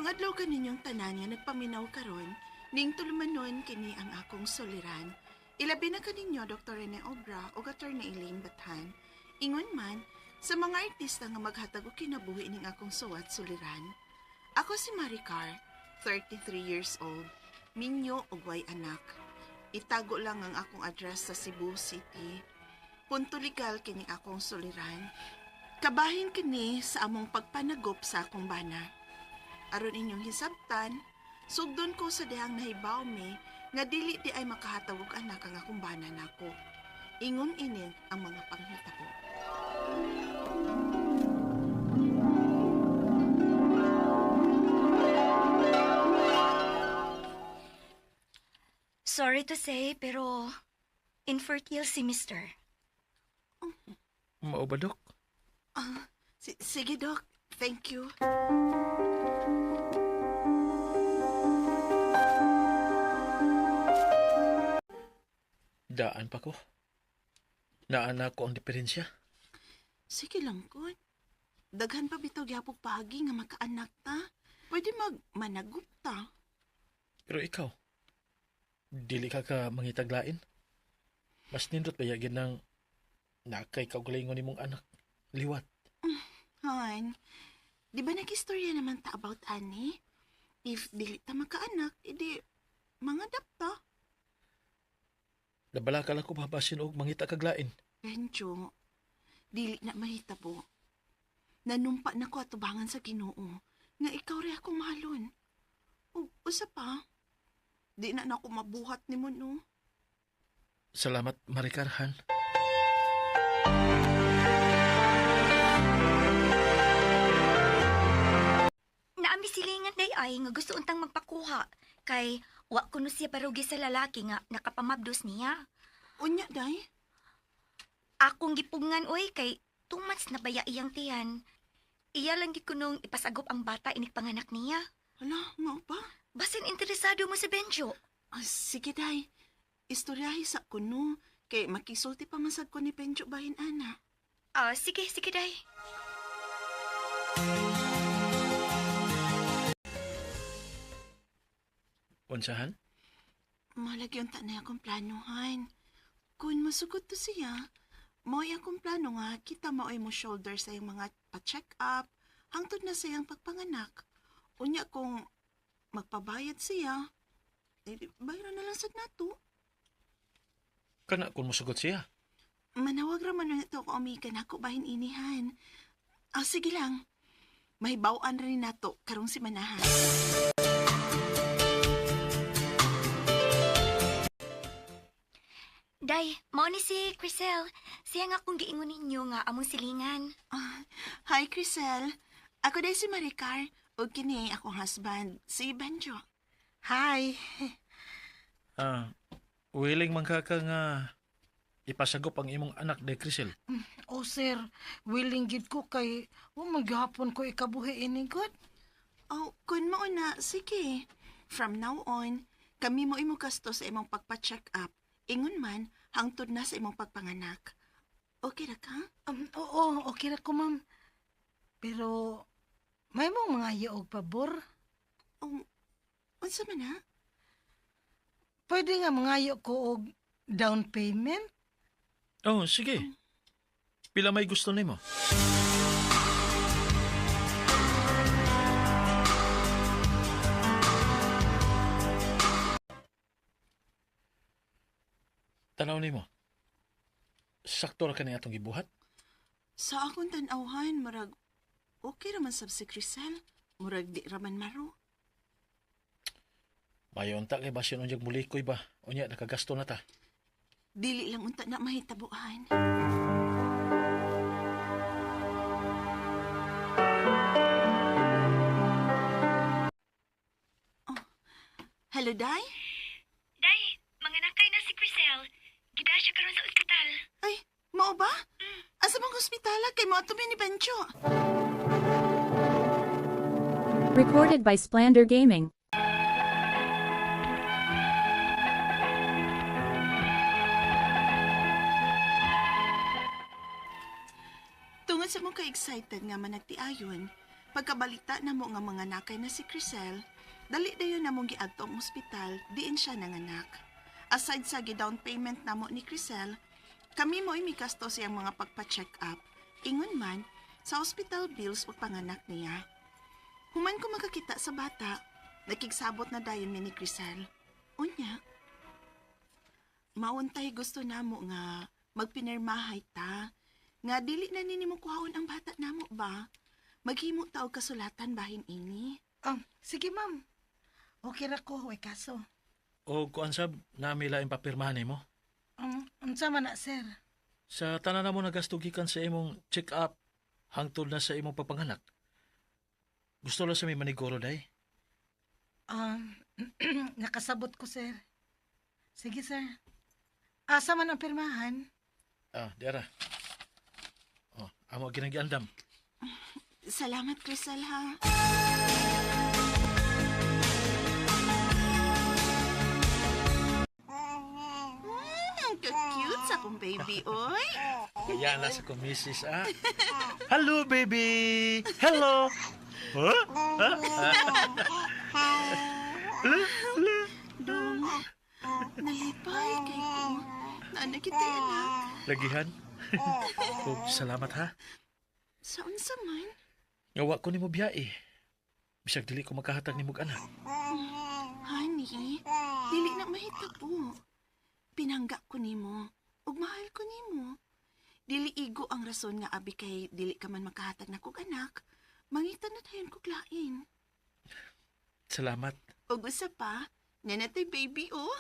Adlaw kaninyong tanan nga nagpaminaw karon, ning tulumanon kini ang akong soliran. Ilabi na kaninyo Dr. Rene Obra o Attorney Elaine Bathan. Ingon man, sa mga artista nga maghatag og kinabuhi ning akong suwat soliran. Ako si Maricar, 33 years old, minyo ug way anak. Itago lang ang akong address sa Cebu City. Punto legal kini akong soliran. Kabahin kini sa among pagpanagop sa akong bana. Aron inyong hisabtan, sugdon ko sa dihang nahibaw mi nga dili di ay makahatag og anak ang akong bana nako. Ingon ini ang mga panghitabo. Sorry to say, pero infertile si Mister. Mao ba, Dok? Sige, Doc. Thank you. Daan pa ko. Naana ko ang diferensya. Sige lang, kun. Daghan pa bitaw gyapog pagi nga makaanak ta. Pwede managup ta. Pero ikaw, dili ka mangitaglain. Mas nindot ba yagin ng nakay kaugalingon ni mong anak. Liwat. Han, di ba nag-istorya naman ta about ani? If dili ta makaanak, edi mangadap ta. Nabalakal ako mabasin og mangita kaglain. Benjo, dili na mahitabo. Nanumpa na ko atubangan sa Ginoo nga ikaw rin akong mahalon. O usa pa, di na ako mabuhat ni mo no. Salamat, Maricarhan. Naami silingan day ay nga gusto untang magpakuha. Kay wa kuno siya parugi sa lalaki nga nakapamabdos niya. Unya, day? Akong gipungan oy kay 2 months na baya iyang tiyan. Iya lang di kunong ipasagop ang bata inig panganak niya. Hala, mao pa? Basin interesado mo sa Benjo. Sige, day. Istoryahi sa kuno, kay makisulti pa masag ko ni Pencho bahin ana. Sige day. Unsahan? Malagi yung tanay akong planuhan. Kung masugot to siya, mao'y akong plano nga kita mao'y mo shoulder sa iyong mga pa-check up, hangtod na sa iyang pagpanganak. Unya kung magpabayad siya, bayaran na lang sad nato. Kana kung musugot siya. Manawag raman na ito kung umikan ako bahin inihan. Sige lang. May bawaan rin nato karong si Manahan. Day, mao ni si Crisel. Siya nga akong giingon ninyo nga among silingan. Hi, Crisel. Ako day si Maricar. O kini akong husband, si Benjo. Hi. Willing man ka nga ipasagop ang imong anak de Crisel. Oh sir, willing gid ko kay maghapon ko ikabuhi ini good. Kun mao na, sige. From now on, kami mo imo kasto sa imong pagpa-check up. Ingon man, hangtod na sa imong pagpanganak. Okay ra ka? Oo, okay ra ko ma'am. Pero may mong mga yaog pabor. Unsa man na? Pwede nga mangayo ko og down payment? Oh, sige. Pila may gusto nimo? Tanaw nimo. Sakto ra kani atong gibuhat? Sa akong tan-awhan, murag okay raman sab si Crisel. Murag di raman maro. Mayon ta kay basyon unyag mulikoy ba? Unya nakagasto na ta. Dili lang unta na mahitabuhan. Hello, Day? Day, manganakay na si Crisel. Gida siya karon sa ospital. Ay, mao ba? Asa bang hospitala kay mo atumi ni Benjo? Recorded by Splander Gaming. Tungod sa mong ka-excited nga managtiayon, Pagkabalita na mo nga mga nakay na si Crisel, dali dayon na mong giadto ang ospital, diin siya nanganak. Aside sa gi-down payment na mo ni Crisel, kami mo imikasto siyang mga pagpa-check up. Ingon man, sa hospital bills pagpanganak niya. Human ko makakita sa bata, nakigsabot na dayon mi ni Crisel. Unya, mauntay gusto namo nga magpinirmahay ta, nga dili na nini mo kuhaon ang bata namo ba? Maghimo ta og kasulatan bahin ini. Sige ma'am. Okay ra ko, way kaso. O kuan sab, nami laing papirmahan mo. Unsa man na, sir? Sa tanan na mo nagastugikan sa imong check-up, hangtod na sa imong papanganak. Gusto lang sa may maniguro, day. Nakasabot ko, sir. Sige, sir. Asa man ang pirmahan? Diara. Amo ginagiandam. Salamat, Crisel, ha? Ka-cute sa kong baby, oy. Kaya na sa kumisis, Hello, baby! Hello! Huh? Dong, nalipay kay ko. Naanak kita, anak. Lagihan? Salamat, ha? Saan sa man? Ngawa ko ni mo biyae. Bisag dili ko makahatag ni mong anak. Honey, dili na mahitabo. Pinangga ko nimo, ug mahal ko nimo. Dili igo ang rason nga abi kay dili ka man makahatag na kog anak. Mangitan na tayon kog lain. Salamat. Ug usa pa, nanatay baby, oh.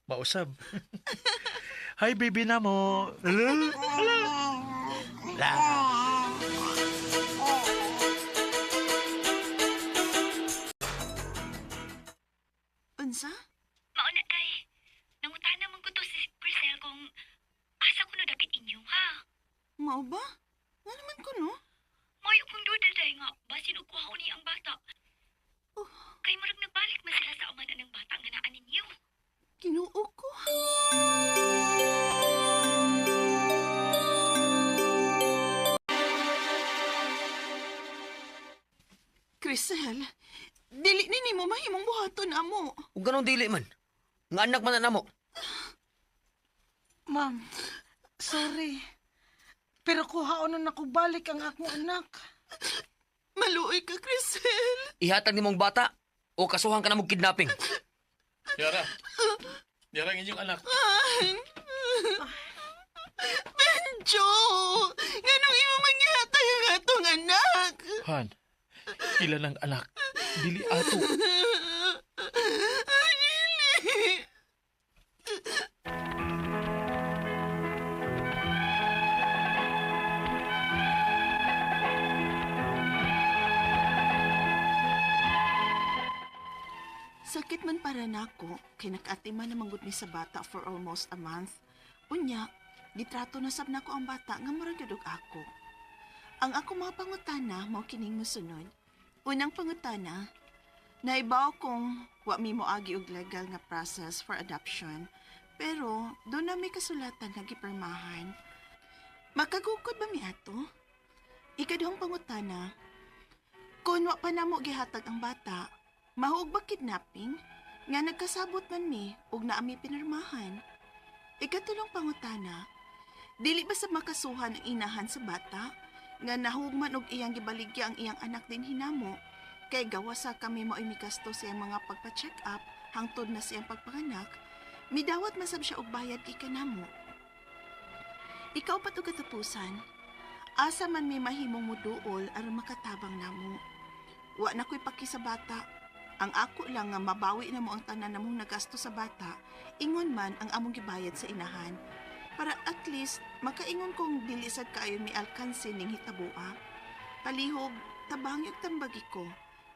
Mausab. Hi, baby na mo. Hello? Unsa? Mauna day. Nangutana man ko to si Crisel kung asa ko no dapit inyo, ha? Mao ba? Nga naman ko, no? Mayo kong duda day nga, basin og kuhaon ni ang bata. Kay murag nagbalik man sila sa amana ng bata nga naan ninyo. Kinuo ko. Crisel, dili nini mo mahimong buhaton amo. Ug ganong dili man. Nga anak man na namo. Ma'am, sorry. Pero kuhaon na balik ang akong anak. Maluoy ka, Crisel. Ihatag nimong bata o kasuhan ka na mong kidnapping. Diara. Diara ang inyong anak. Benjo! Ganong imo manghihatag ang atong anak? Han, ilan ang anak? Dili ato. Dili. Sakit man para nako, kay nakatiman na manggod ni sa bata for almost a month. Unya, gitrato na sab nako ang bata nga murag gyud og ako. Ang ako mga pangutana mao kining mosunod. Unang pangutana, naibaw kong wa mi moagi og legal nga process for adoption, pero do na may kasulatan nga gipirmahan. Makagukod ba mi ato? Ikaduhang pangutana, kung wa pa namo gihatag ang bata, mahug ba kidnapping? Nga nagkasabot man mi ug naami pinirmahan. Ikatulong pangutana, dili ba sa makasuhan ang inahan sa bata? Nga nahugman og iyang gibaligya ang iyang anak din hinamo, kay gawa sa kami mo imikasto sa iyang mga pagpa-check up hangtod na siyang pagpanganak, midawat masab siya og bayad kay kanamo. Ikaw pa to katapusan, asa man may mahimong muduol aron makatabang namo. Wa na ko'y paki sa bata. Ang ako lang nga mabawi na mo ang tanan namong nagasto sa bata, ingon man ang among gibayad sa inahan. Para at least, makaingon kong dili sad kaayo mi alkanse ning hitabua. Palihog, tabangyog tambagi ko.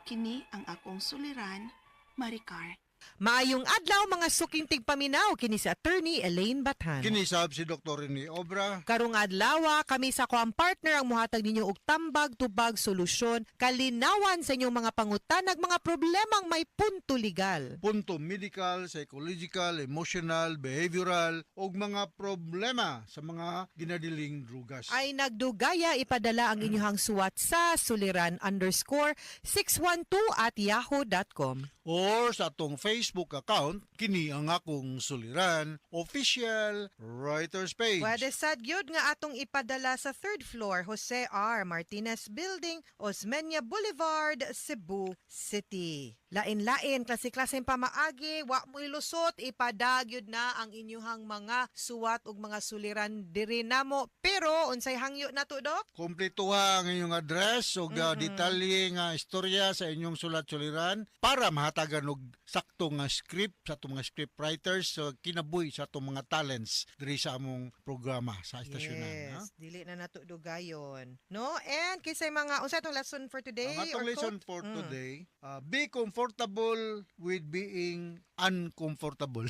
Kini ang akong suliran, Maricar. Maayong adlaw mga suking tigpaminaw kini si Attorney Elaine Bathan. Kinisab si Dr. Rene Obra. Karong adlaw kami sa koang partner ang muhatag ninyo og tambag tubag solusyon kalinawan sa inyong mga pangutanag mga problemang may punto legal. Punto medical, psychological, emotional, behavioral o mga problema sa mga ginadiling drugas. Ay nagdugaya ipadala ang inyong suwat sa suliran_612@yahoo.com. Or sa atong Facebook account, kini ang akong suliran, official writer's page. Pwede sad gyud nga atong ipadala sa 3rd floor Jose R. Martinez Building, Osmeña Boulevard, Cebu City. Lain-lain, klase-klaseng pamaagi, wa mo ilusot, ipadagyod na ang inyuhang mga suwat ug mga suliran diri namo. Pero unsay hangyo nato, Dok? Kompletuha ang inyong address o detalye nga istorya sa inyong sulat-suliran para mahatagan og sakto nga script sa atong mga script writers so kinabuhi sa atong mga talents diri sa among programa sa estasyonan. Yes, dili na nato dugayon. No? And kisay mga unsa itong lesson for today? Ang atong or lesson quote? for today, be comfortable with being uncomfortable.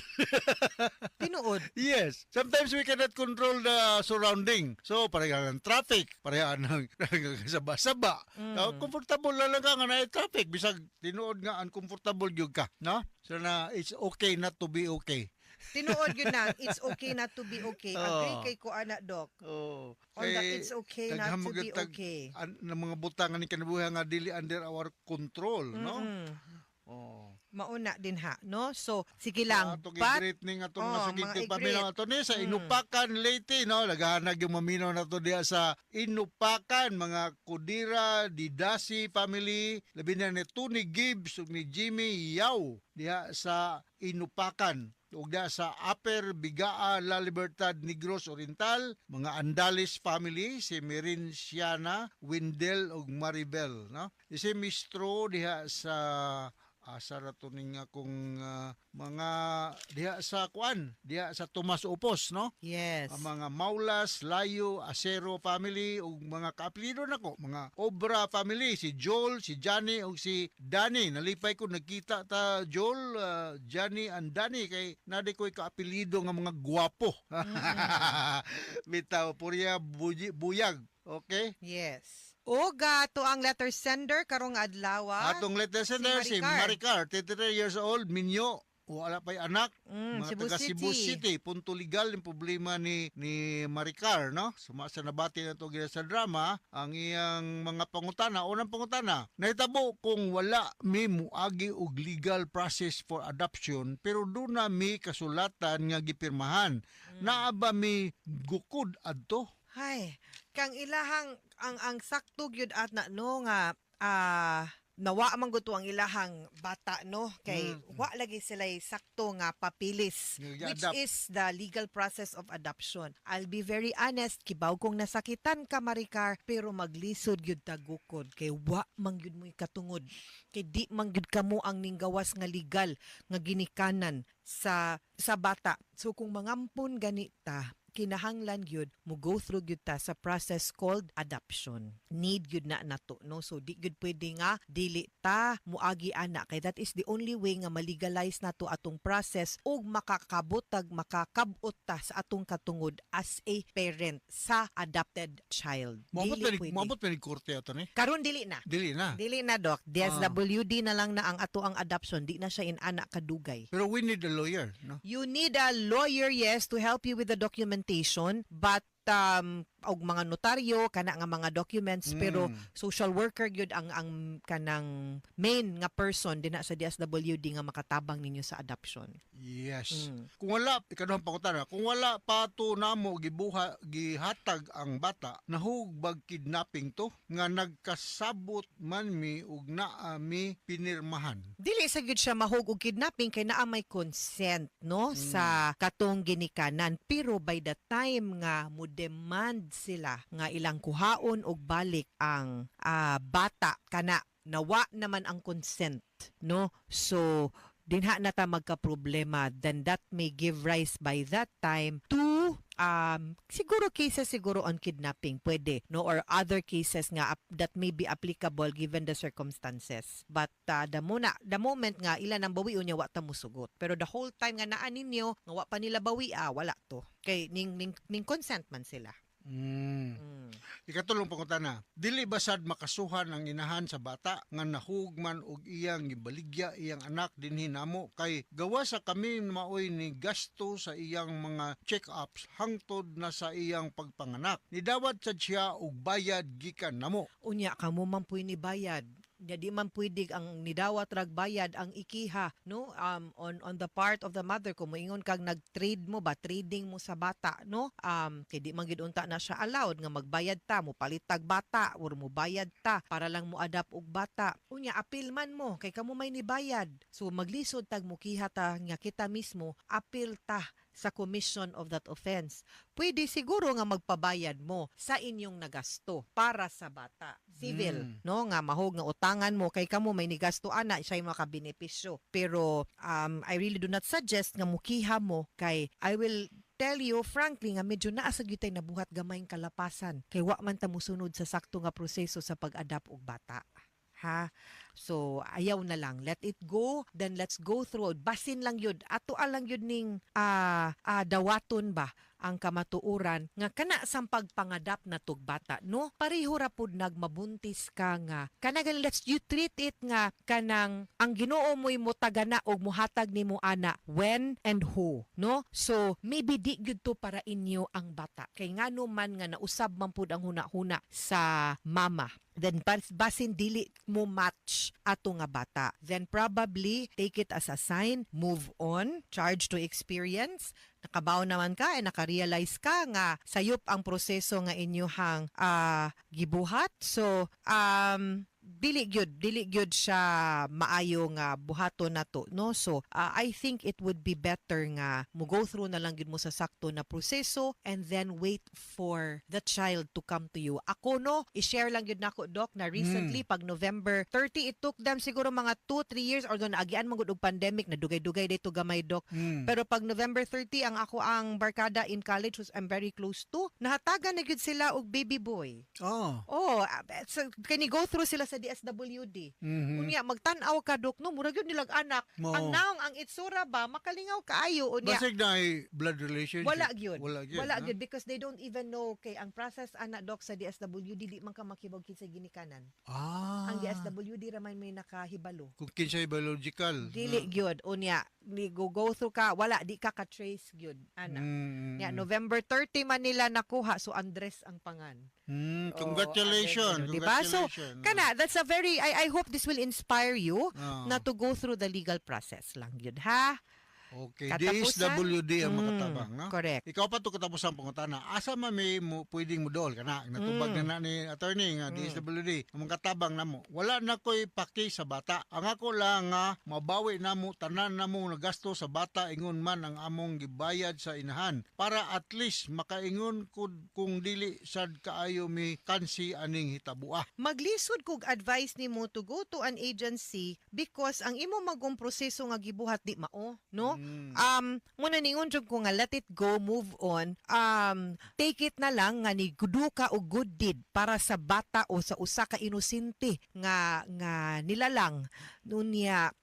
Tinuod. Yes. Sometimes we cannot control the surrounding. So, pareha ng traffic, pareha ng saba-saba. Comfortable na lang ka nga na traffic. Bisag tinuod nga uncomfortable yung ka. No? So na it's okay not to be okay. Tinuod yun na, it's okay not to be okay. Agree kay ko ana, Doc. Oh. On the it's okay not to be okay. Ng mga butang ni kinabuhi nga dili under our control, no? Oh. Mauna din ha, no? So, sige lang. Atong i-greeting atong masugid mga paminaw ato ni sa Inupakan Leyte, no? Laghanag yung maminaw nato diha sa Inupakan, mga Kudira, Didasi family, labi na ni Tony Gibbs ug ni Jimmy Yao diha sa Inupakan. Ug diha sa Upper Bigaa, La Libertad, Negros Oriental, mga Andalis family, si Merinciana, Windel ug Maribel, no? Si Mistro diha sa asa ra to ning akong mga diha sa kuan, diha sa Tomas Upos, no? Yes. Ang mga Maulas, Layo, Acero family ug mga kaapelido nako, mga Obra family, si Joel, si Johnny ug si Danny. Nalipay ko nagkita ta Joel, Johnny and Danny kay nadi koy kaapelido nga mga gwapo. Bitaw purya buyag. Okay? Yes. Oga to ang letter sender karong adlaw. Atong letter sender si Maricar, 33 years old, Minyo. Wala pa'y anak, mga Cebu taga Cebu City. City. Punto legal yung problema ni Maricar, no? Sumasa nabati na ito sa drama, ang iyang mga pangutana. Unang pangutana, nahitabo kung wala may muagi og legal process for adoption, pero doon na may kasulatan nga gipirmahan. Naa ba may gukod adto? Hay, kang ilahang ang sakto gyud at na no nga nawa man gusto ang ilahang bata no kay wa lagi sila sakto nga papilis which is the legal process of adoption. I'll be very honest, kibaw kong nasakitan ka Maricar pero maglisod gyud tagukod kay wa man gyud mo katungod kay di man gyud kamo ang ninggawas nga legal nga ginikanan sa bata. So kung mangampon ganita kinahanglan gyud mo go through gyud ta sa process called adoption. Need gyud na nato no. So di gyud pwede nga dili ta muagi ana kay that is the only way nga malegalize nato atong process ug makakabutag makakabot ta sa atong katungod as a parent sa adopted child. Moabot pa ni korte ato ni. Karon dili na. Dili na. Dili na Doc. DSWD na lang na ang ato ang adoption. Di na siya in ana kadugay. Pero we need a lawyer, no? You need a lawyer, yes, to help you with the documentation, but og mga notaryo kana nga mga documents pero social worker gyud ang kanang main nga person dinha sa DSWD nga makatabang ninyo sa adoption. Yes. Kung wala ikaduhang pangutana, kung wala pa to namo gihatag ang bata, nahugbag kidnapping to nga nagkasabot man mi ug naa mi pinirmahan. Dili sa gyud siya mahug og kidnapping kay naa may consent no sa katong ginikanan pero by the time nga mo demand sila nga ilang kuhaon og balik ang bata kana nawa naman ang consent no. So dinha na ta magka problema, then that may give rise by that time to siguro cases siguro on kidnapping pwede, no, or other cases nga that may be applicable given the circumstances. But the moment nga ilan ang bawi unya wa ta musugot. Pero the whole time nga naa ninyo nga wa pa nila bawi wala to. Kay ning consent man sila. Ikatulong pangutana, dili ba sad makasuhan ang inahan sa bata nga nahugman og iyang gibaligya iyang anak dinhi namo kay gawa sa kami maoy ni gasto sa iyang mga check-ups hangtod na sa iyang pagpanganak. Nidawat sad siya og bayad gikan namo. Unya kamo man puy ni bayad. Di man pwede ang nidawat rag bayad ang ikiha, no, on the part of the mother kung moingon kag nag-trade mo ba, trading mo sa bata, no, kay di man gid unta na siya allowed nga magbayad ta mo palit tag bata or mo bayad ta para lang mo adapt og bata. Unya apil man mo kay kamo may nibayad, so maglisod tag mo kiha ta nga kita mismo apil ta sa commission of that offense. Pwede siguro nga magpabayad mo sa inyong nagasto para sa bata. Civil, no, nga mahog nga utangan mo kay kamo may nigasto ana siya makabenepisyo. Pero I really do not suggest nga mukiha mo kay I will tell you frankly nga medyo naa sa gyutay nabuhat gamayng kalapasan kay wa man ta musunod sa sakto nga proseso sa pag-adapt og bata. Ha? So, ayaw na lang. Let it go, then let's go through. Basin lang yun. Ato lang yun ning dawaton ba ang kamatuuran nga kana sang pagpangadap na tug bata, no? Pareho ra pud nagmabuntis ka nga. Kanagan let's you treat it nga kanang ang Ginoo mo'y motagana og muhatag nimo ana when and who, no? So, maybe di gyud to para inyo ang bata. Kay ngano man nga nausab man pud ang huna-huna sa mama. Then basin dili mo match ato nga bata. Then probably take it as a sign, move on, charge to experience. Nakabaw naman ka nakarealize ka nga sayop ang proseso nga inyohang gibuhat. So dili gyud siya maayo nga buhaton nato, no? So I think it would be better nga mo go through na lang gyud mo sa sakto na proseso and then wait for the child to come to you. Ako no, i-share lang gyud nako doc na recently pag November 30 it took them siguro mga 2-3 years or naagian man gud og pandemic na dugay-dugay dito gamay doc. Pero pag November 30 ang barkada in college was I'm very close to, nahatagan na gyud sila og baby boy. So kani go through sila sa DSWD. Unya magtan-aw ka dok no murag gyud nilag anak. Ang naong ang itsura ba makalingaw kaayo unya. Basig na blood relationship. Wala gyud. Wala gyud because they don't even know kay ang process ana dok sa DSWD di man ka makibog kinsa ginikanan. Ang DSWD ra man may nakahibalo. Kung kinsay biological. Dili gyud unya ni go through ka wala di ka trace gyud ana. November 30 man nila nakuha so Andres ang pangan. Congratulations. Diba? So, kana, that's a very, I hope this will inspire you na to go through the legal process lang yun, ha? Okay, Katapusan? DSWD ang makatabang, no? Correct. Ikaw pa to katapusan pangutana. Asa man may pwedeng modol kana natubag na ni attorney nga DSWD ang katabang namo. Wala na koy paki sa bata. Ang ako lang nga mabawi namo tanan namo nagasto sa bata ingon man ang among gibayad sa inahan para at least makaingon kung dili sad kaayo mi kansi aning hitabua. Maglisod kog advice nimo to go to an agency because ang imo magong proseso nga gibuhat di mao, no? Muna ningon jud ko nga let it go, move on. Take it na lang nga ni gudu ka og good deed para sa bata o sa usa ka inosente nga nilalang nunya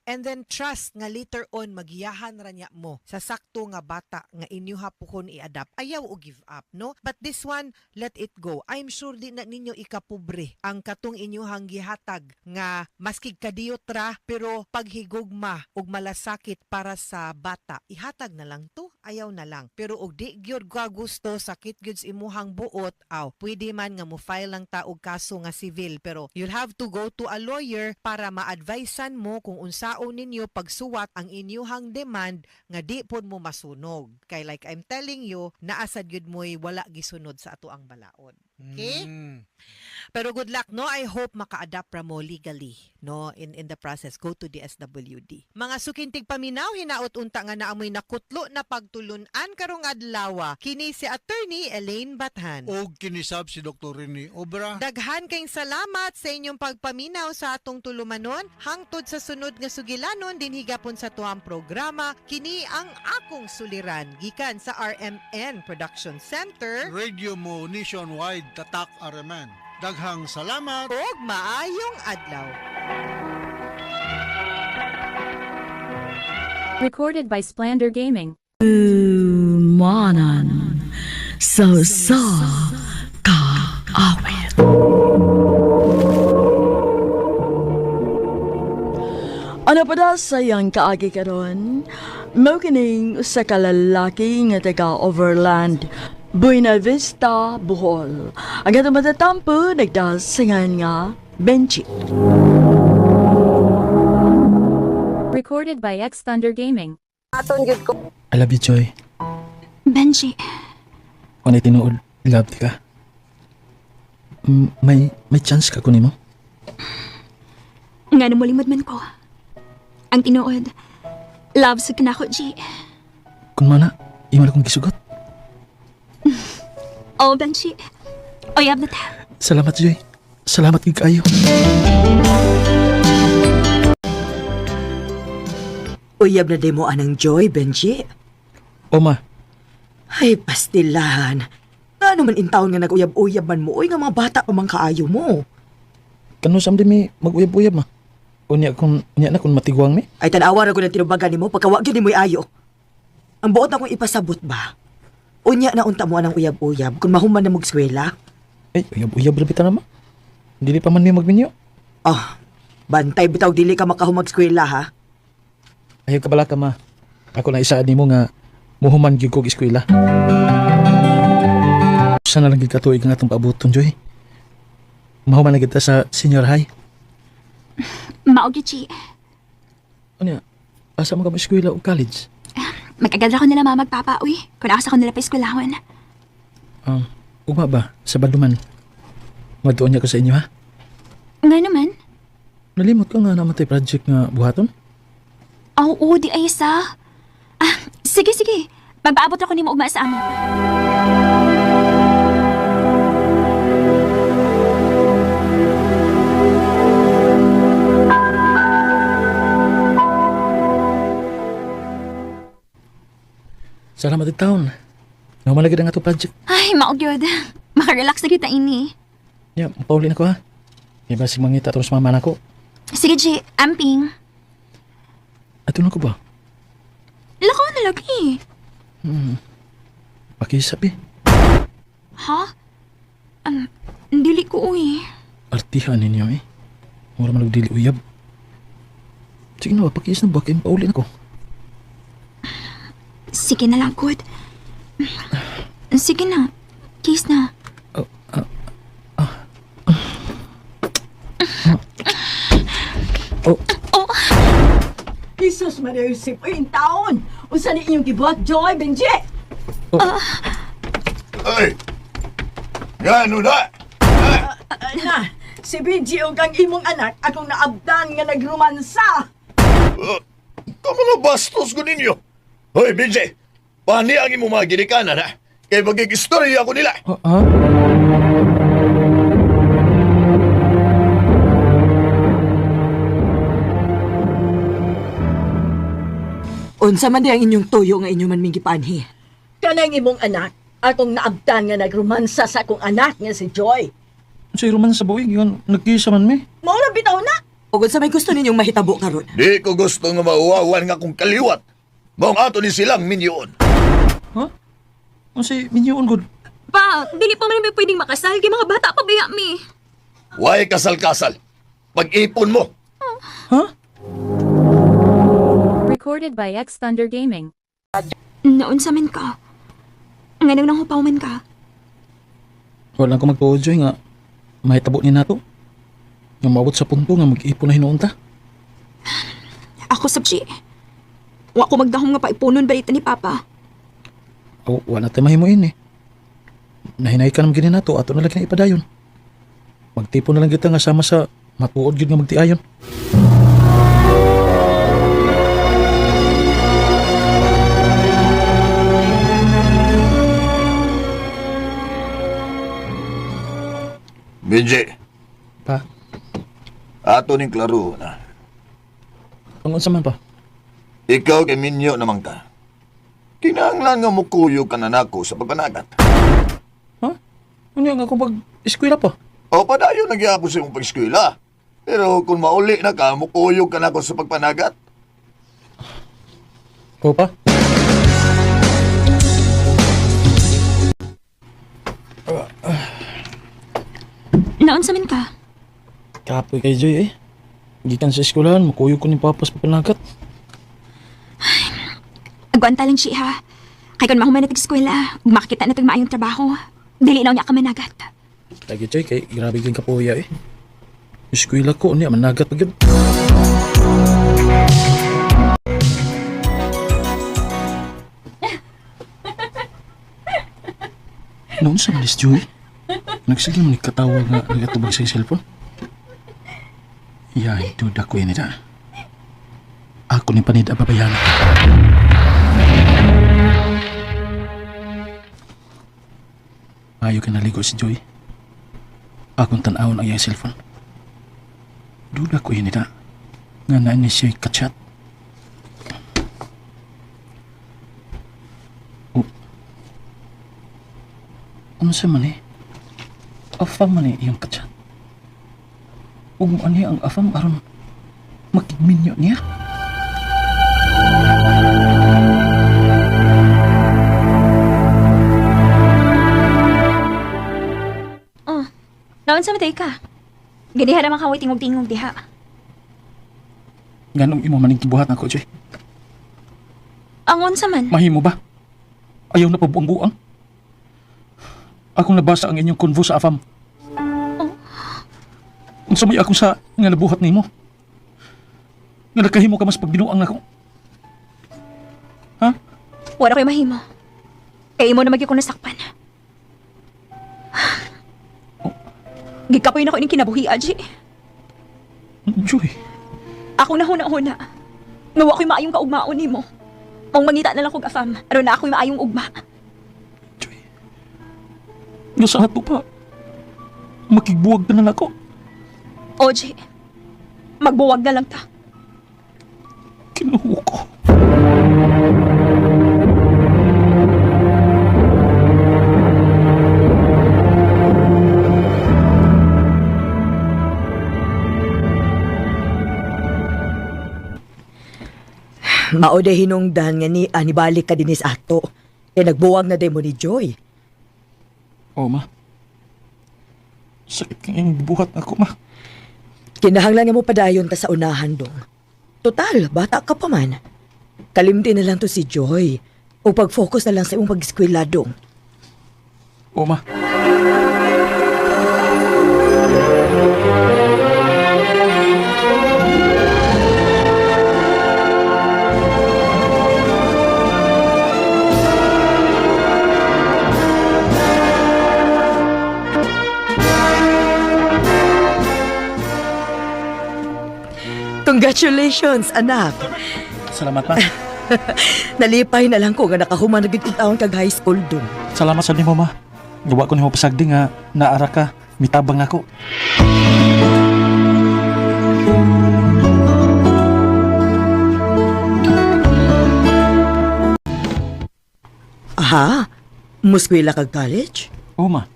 and then trust nga later on magiyahan ra niya mo sa sakto nga bata nga inyo hapukon i-adapt. Ayaw o give up, no? But this one, let it go. I'm sure di na ninyo ikapobre ang katong inyohang gihatag nga maskig kadiyot ra pero paghigugma og malasakit para sa bata. Ihatag na lang to, ayaw na lang. Pero og di gyud ka gusto sakit gyud sa imuhang buot, pwede man nga mo file lang ta og kaso nga civil pero you'll have to go to a lawyer para ma-advisean mo kung unsaon ninyo pagsuwat ang inyuhang demand nga di pod mo masunog. Kay like I'm telling you, naasad gyud mo'y wala gisunod sa ato ang balaod. Okay? Pero good luck, no? I hope maka-adapt ra mo legally, no? In the process, go to the SWD. Mga sukintig paminaw, hinaot unta nga naamoy nakutlo na tulunan karong adlaw. Kini si Attorney Elaine Bathan. Og kinisab si Dr. Rene Obra. Daghan kayong salamat sa inyong pagpaminaw sa atong tulumanon. Hangtod sa sunod nga sugilanon din higapon sa tuang programa. Kini ang akong suliran gikan sa RMN Production Center. Radio mo nationwide tatak araman. Daghang salamat. Ug maayong adlaw. Recorded by Splander Gaming. Manan sa kaawit. Ano pa da sayang kaagi karon? Mao kining sa kalalaki nga taga Overland, Buena Vista, Bohol. Ang atong matatampo nagdasingan nga Benchi. Recorded by X Thunder Gaming. I love you, Joy. Benji, Kung tinuod, love di ka. May chance ka kunin mo? nga namulimod man ko. Ang tinuod, love sa kanako, G. Kung mana, imo na kong gisugot. Oh, Benji. Oyab na ta. Salamat, Joy. Salamat kay kayo. Uyab na demo anang Joy, Benji. Oma, Ay, pastilan. Ano man intawon nga nag-uyab-uyab man mo, uy nga mga bata pa man kaayo mo. kano samdi mi mag-uyab-uyab ma? Unya na kung matigwang mi? Ay, tanawa na ko ng tinubagan ni mo, pagkawag yun ni mo'y ayo. Ang buot akong ipasabot ba? Unya na unta mo anang uyab-uyab, kung mahuman na mag-skwela. Ay, uyab-uyab rabita na ma. Dili pa man mi magminyo. Oh, bantay bitaw dili ka makahumag skwela ha. Ayaw ka bala ka ma. Ako na isaan nimo nga muhuman gyud kog eskwela. Sana lang gyud katuig nga atong paabuton, Joy. Mahuman na kita sa senior high. Maogi, G. Unya, asa mo ka mo eskwela o college? Magkagadra ko nila mama magpapa, uy. Kung asa ko nila pa eskwelahon. Uma ba? Sa Baduman. Magtuon niya ko sa inyo, ha? Nga naman. Nalimot ko nga naman tayo project nga buhaton. Oo, di ay isa. Sige. Magpaabot ako ni mo ugma sa amo. Salamat yung taon. Namalagad ang ato project. Ay, maugyod. Makarelax na kita ini. Ya, mapauli na ko, ha? Iba si mangita terus mama na ko. Sige, G. Amping. Ato na ko ba? Lakaw na lagi. Pakisap eh. Ha? Dili ko, uy. Artihan ninyo eh. Mura man dili uyab. Sige na, pakis na ba? Kaya pauli na ko. Sige na lang, good. Sige na. Kiss na. Jesus, Marisip, ay, taon! Unsa ni inyong gibuhat, Joy, Benji? Ay! Gano na? Na, si Benji o kang imong anak, akong naabdan nga nagrumansa. Kamala bastos ko ninyo. Hoy, Benji! Pani ang imong mga ginikanan, ha? Kaya magigistorya ako nila. Ha? Unsa man di ang inyong tuyo nga inyo man mingi panhi. Kanang imong anak, akong naabdan nga nagrumansa sa akong anak nga si Joy. Sa iruman sa buwig, yun, nagkisa man mi. Mauna bitaw na. O sa may gusto ninyong mahitabo karon. Di ko gusto nga mauwawan nga kung kaliwat. Maong ato ni silang minyoon. Ha? Ano si Minyoon good? Pa, dili pa man may pwedeng makasal kay mga bata pa baya mi. Huwag kasal-kasal. Pag-ipon mo. Ha? Recorded by X Thunder Gaming. Naunsa man ka? Nga nang hupaw man ka? Wala ko magtuod, Joy, nga mahitabo ni nato. Nga maabot sa punto nga mag-ipon na hinuunta. Ako sabji. Wa ko magdahom nga paipunon balita ni Papa. O, wala tayo mahimuin eh. Nahinay ka naman gini nato, ato na lang na ipadayon. Magtipon na lang kita nga sama sa matuod yun nga magtiayon. Benji, Pa, ato ning klaro na. ang unsa man pa? Ikaw kay Minyo naman ka. Kinahanglan nga mukuyog ka na nako sa pagpanagat. Ano nga akong pag-eskwela pa? O padayon nagyapon sa imong pag-eskwela. Pero kung mauli na ka, mukuyog ka nako sa pagpanagat. O pa? Naunsa man ka? Kapoy kay Joy eh. Gikan sa eskwelahan, makuyog ko ni Papa sa pagpanagat. Agwanta lang siya ha. Kay kung mahuman na tag-eskwela, makakita na tag-maayong trabaho. Dili na niya ka managat. Lagi Joy, kay grabe kang kapuya eh. Eskwela ko, niya managat agad. Noon sa malis, Joy. Nagsige mo ni katawag nga nagatubag sa cellphone. Yay, duda ko yun ita. Ako ni panid ababayan. Ayaw ka naligo si Joy. Akong tanawon ang iyang cellphone. Duda ko yun ita. Nga naan niya siya'y kachat. Ano sa man eh? Afam man eh iyang kachat. Huwag mo ani ang afam aron makigminyo niya. Oh, naunsa matay ka? Ganihan naman kaway tingog-tingog diha. Ganong imo maning kibuhat na ko, Joy. Ang unsa man? Mahimo ba? Ayaw na pabuang-buang? Akong nabasa ang inyong konvo sa afam. Unsa may ako sa nga nabuhat nimo? Nga nakahimo ka mas pagbinuang ako. Ha? Wala ko'y mahimo. Kaya imo na magyo ko nasakpan. Gikapoy na ko ining kinabuhi, Aji. Joy. Ako na huna-huna. Ngawa ko'y maayong kaugmaon nimo. Mong mangita na lang kong afam. Aron na ako'y maayong ugma. Nga sa ato pa. Makigbuwag na lang ako. Oji, magbuwag na lang ta. Kinuha ko. Mauday hinungdan nga ni anibalik ka dinis ato. E nagbuwag na demo ni Joy. O, ma. Sakit kang yung buhat ako, ma. Kinahanglan nga mo padayon ta sa unahan dong. Total, bata ka pa man. Kalimti na lang to si Joy. O pag-focus na lang sa iyong pag-eskwela dong. O, ma. Congratulations, anak. Salamat, ma. Nalipay na lang ko nga nakahuman na gid taon kag high school dong. Salamat sa nimo, ma. Gawa ko nimo pasagdi nga naara ka, mitabang ako. Aha, muskwela kag college? O, ma.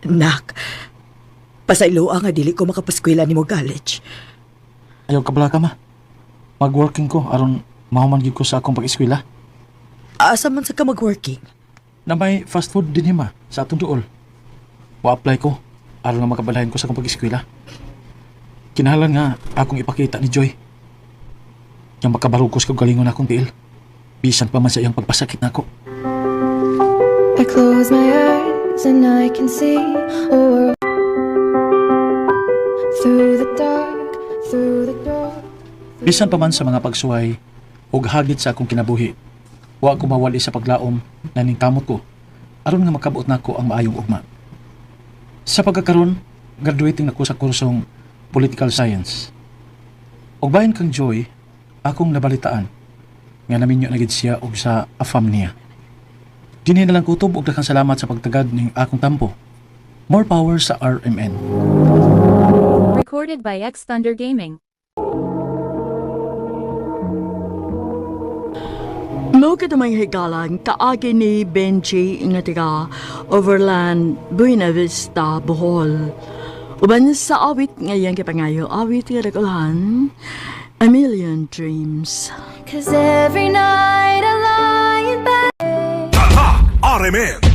Nak, pasayloa nga dili ko makapaskwela nimo college. Ayaw ka bala ka, ma. Mag-working ko aron mahuman gyud ko sa akong pag-eskwela. Asa man sa ka mag-working? Na may fast food din ma sa atong duol. Wa-apply ko aron nga makabalahin ko sa akong pag-eskwela. Kinahanglan nga akong ipakita ni Joy. Yang makabarugos kag galingon akong tiil. Bisan pa man sa iyang pagpasakit nako. I close my eyes and I can see a world through the dark, through the door. Bisan pa man sa mga pagsuway ug hagit sa akong kinabuhi, wa ko mawali sa paglaom na ning kamot ko aron nga makabuot nako ang maayong ugma. Sa pagkakaron, graduating nako sa kursong Political Science. Og bahin kang Joy, akong nabalitaan nga naminyo na gid siya og sa afam niya. Dinhi na lang kutob og daghang salamat sa pagtagad ning akong tampo. More power sa RMN. Recorded by X Thunder Gaming. Mo kita may higalang kaagi ni Benji nga taga Overland, Buena Vista, Bohol. Uban sa awit ngayon kipangayo, awit nga regulahan, A Million Dreams. 'Cause every night I lie in bed. RMN